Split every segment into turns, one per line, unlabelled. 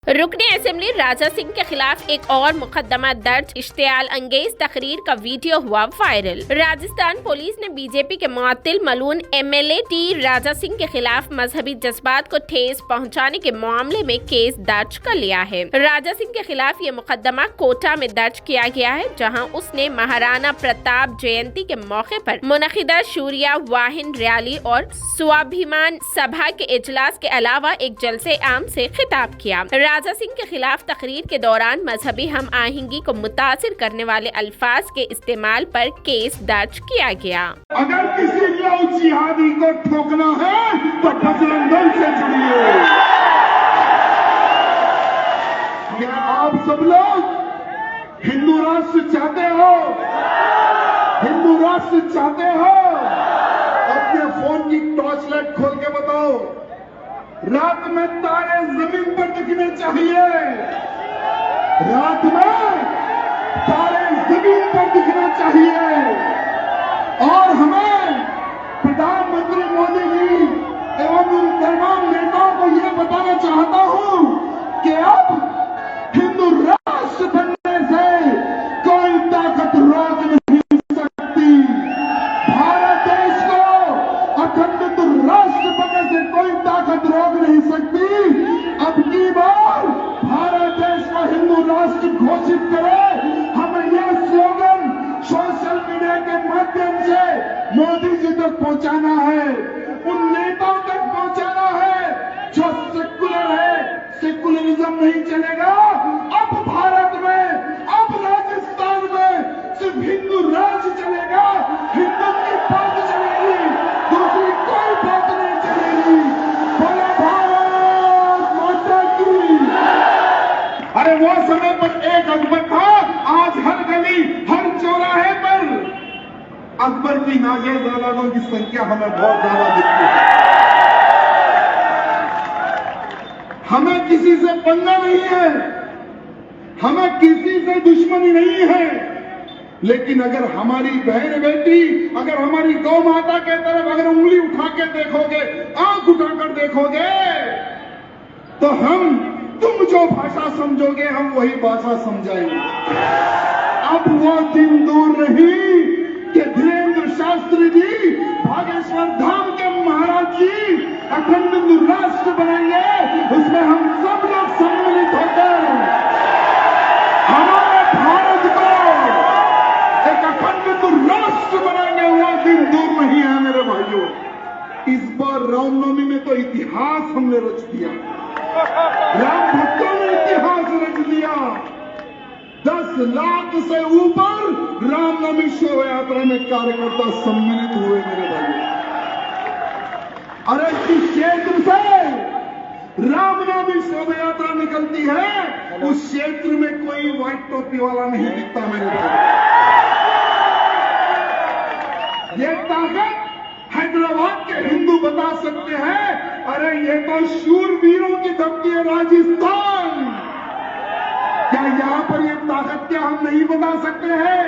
रुकने असेंबली राजा सिंह के खिलाफ एक और मुकदमा दर्ज। इश्तियाल अंगेज तकरीर का वीडियो हुआ वायरल। राजस्थान पुलिस ने बीजेपी के मुअत्तिल मलून एमएलए टी राजा सिंह के खिलाफ मजहबी जज्बात को ठेस पहुंचाने के मामले में केस दर्ज कर लिया है। राजा सिंह के खिलाफ ये मुकदमा कोटा में दर्ज किया गया है, जहां उसने महाराणा प्रताप जयंती के मौके पर मुनक़िदा शूरिया वाहिन रैली और स्वाभिमान सभा के इजलास के अलावा एक जलसे आम से खिताब किया। राजा सिंह के खिलाफ तकरीर के दौरान मजहबी हम आहंगी को मुतासिर करने वाले अल्फाज के इस्तेमाल पर केस दर्ज किया गया।
अगर किसी लव जिहादी को ठोकना है तो बजरंग दल से जुड़िए। क्या आप सब लोग हिंदू राष्ट्र चाहते हो? हिंदू राष्ट्र चाहते हो? अपने फोन की टॉर्च लाइट खोल के बताओ। रात में तारे जमीन पर दिखने चाहिए। रात में तारे जमीन पर दिखना चाहिए। और हमें प्रधानमंत्री मोदी जी एवं उन तमाम नेताओं को यह बताना चाहता हूं कि अब हिंदू राष्ट्र बनने से कोई ताकत रोक नहीं सकती। भारत देश को अखंडित राष्ट्र बनने से कोई ताकत रोक नहीं सकती। अब की बार भारत देश को हिंदू राष्ट्र घोषित करे। हमें यह स्लोगन सोशल मीडिया के माध्यम से मोदी जी तक पहुंचाना है, उन नेताओं तक पहुंचाना है जो सेकुलर है। सेकुलरिज्म नहीं चलेगा। अब भारत में, अब राजस्थान में सिर्फ हिंदू राज चलेगा। हिंदू की बात चलेगी, दूसरी कोई बात नहीं चलेगी। बोले भारत माता की। अरे वो समय पर एक अकबर था, आज हर गली हर चौराहे पर अकबर की नाजायज औलादों की संख्या हमें बहुत ज्यादा दिखती है। हमें किसी से पंगा नहीं है, हमें किसी से दुश्मनी नहीं है, लेकिन अगर हमारी बहन बेटी, अगर हमारी गौ माता के तरफ अगर उंगली उठा के देखोगे, आंख उठाकर देखोगे, तो तुम जो भाषा समझोगे हम वही भाषा समझाएंगे। अब वो दिन दूर नहीं कि धीरेन्द्र शास्त्री जी, भागेश्वर धाम के महाराज जी अखंड राष्ट्र बनेंगे। उसमें हम सब लोग सम्मिलित होकर हमारे भारत को एक अखंड राष्ट्र बनाएंगे। वो दिन दूर नहीं है मेरे भाइयों। इस बार रामनवमी में तो इतिहास हमने रच दिया। राम भक्तों ने इतिहास रच दिया। 10 लाख से ऊपर रामनवमी शोभा यात्रा में कार्यकर्ता सम्मिलित हुए मेरे भाइयों। अरे जिस क्षेत्र से रामनवमी शोभा यात्रा निकलती है, उस क्षेत्र में कोई व्हाइट टोपी वाला नहीं दिखता मेरे भाई। ये ताकत हैदराबाद के हिंदू बता सकते हैं। अरे ये तो शूरवीरों की धरती है राजस्थान। क्या यहां पर ये ताकत क्या हम नहीं बता सकते हैं?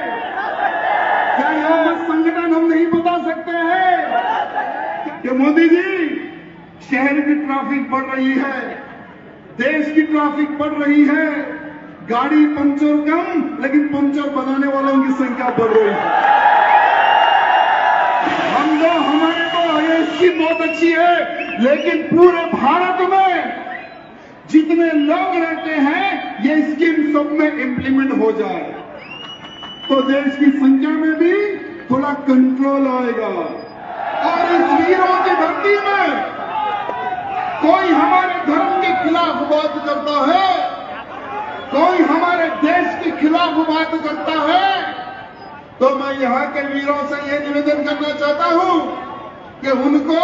क्या यहां पर संगठन हम नहीं बता सकते हैं? कि मोदी जी, शहर की ट्रैफिक बढ़ रही है, देश की ट्रैफिक बढ़ रही है, गाड़ी पंचर कम, लेकिन पंचर बनाने वालों की संख्या बढ़ रही है। हमारे तो ये स्कीम बहुत अच्छी है, लेकिन पूरे भारत में जितने लोग रहते हैं ये स्कीम सब में इंप्लीमेंट हो जाए तो देश की संख्या में भी थोड़ा कंट्रोल आएगा। और इस वीरों की धरती में कोई हमारे धर्म के खिलाफ बात करता है, कोई हमारे देश के खिलाफ बात करता है, तो मैं यहां के वीरों से यह निवेदन करना चाहता हूं कि उनको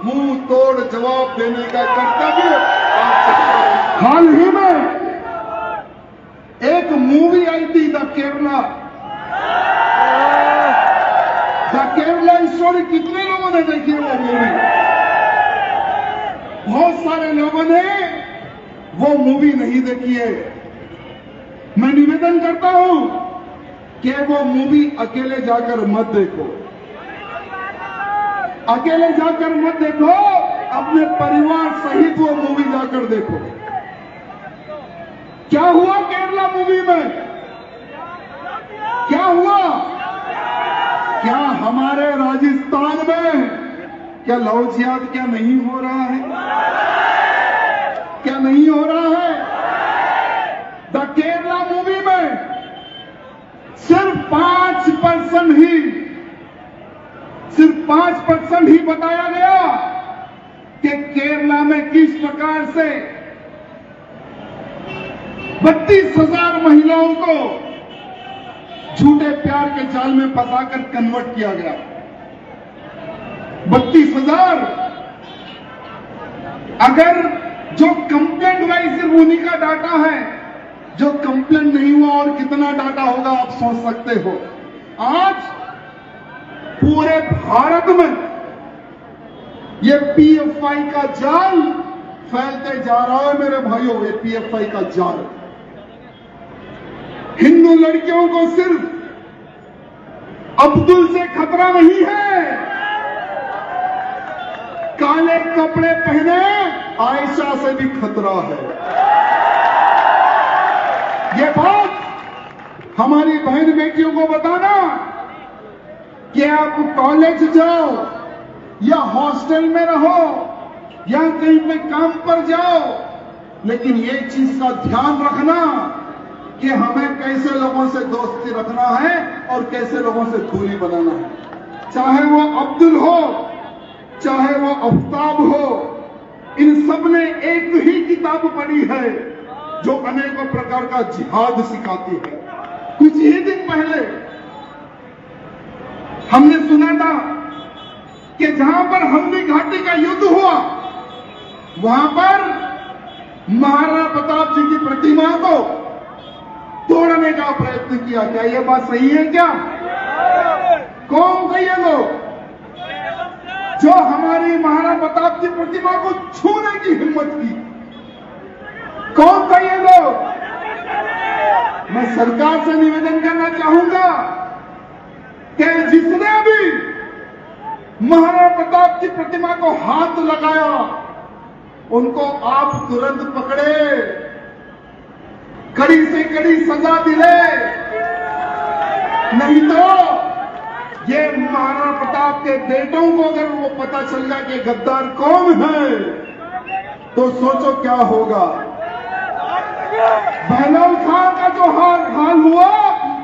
मुंह तोड़ जवाब देने का कर्तव्य आप। हाल ही में एक मूवी आई थी द केरला स्टोरी। कितने लोगों ने देखी है वो मूवी? बहुत सारे लोगों ने वो मूवी नहीं देखी है। मैं निवेदन करता हूं कि वो मूवी अकेले जाकर मत देखो। अकेले जाकर मत देखो, अपने परिवार सहित वो मूवी जाकर देखो। मूवी में क्या हुआ? क्या हमारे राजस्थान में क्या लव जिहाद क्या नहीं हो रहा है? क्या नहीं हो रहा है? द केरला मूवी में सिर्फ 5% ही बताया गया कि केरला में किस प्रकार से 32,000 महिलाओं को झूठे प्यार के जाल में फंसाकर कन्वर्ट किया गया। 32,000। अगर जो कंप्लेंट हुआ सिर्फ उन्हीं का डाटा है, जो कंप्लेंट नहीं हुआ और कितना डाटा होगा आप सोच सकते हो। आज पूरे भारत में ये पीएफआई का जाल फैलते जा रहा है मेरे भाइयों। ये पीएफआई का जाल हिंदू लड़कियों को सिर्फ अब्दुल से खतरा नहीं है, काले कपड़े पहने आयशा से भी खतरा है। ये बात हमारी बहन बेटियों को बताना कि आप कॉलेज जाओ या हॉस्टल में रहो या कहीं पे काम पर जाओ, लेकिन ये चीज का ध्यान रखना कि हमें कैसे लोगों से दोस्ती रखना है और कैसे लोगों से दूरी बनाना है। चाहे वो अब्दुल हो, चाहे वो आफ्ताब हो, इन सब ने एक ही किताब पढ़ी है जो अनेकों प्रकार का जिहाद सिखाती है। कुछ ही दिन पहले हमने सुना था कि जहां पर हल्दी घाटी का युद्ध हुआ, वहां पर महाराणा प्रताप जी की प्रतिमा को तोड़ने का प्रयत्न किया। क्या यह बात सही है? क्या कौन थे ये लोग जो हमारी महाराणा प्रताप की प्रतिमा को छूने की हिम्मत की? कौन थे ये लोग? मैं सरकार से निवेदन करना चाहूंगा कि जिसने भी महाराणा प्रताप की प्रतिमा को हाथ लगाया उनको आप तुरंत पकड़े, कड़ी से कड़ी सजा दिले, नहीं तो ये महाराणा प्रताप के बेटों को अगर वो पता चल गया कि गद्दार कौन है तो सोचो क्या होगा। बहलौल खान का जो हाल हुआ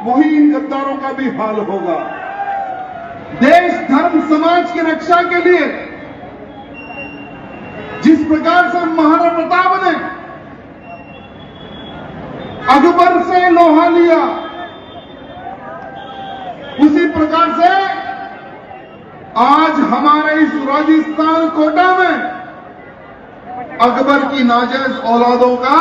वही इन गद्दारों का भी हाल होगा। देश धर्म समाज की रक्षा के लिए जिस प्रकार से महाराणा प्रताप ने अकबर से लोहा लिया, उसी प्रकार से आज हमारे इस राजस्थान कोटा में अकबर की नाजायज औलादों का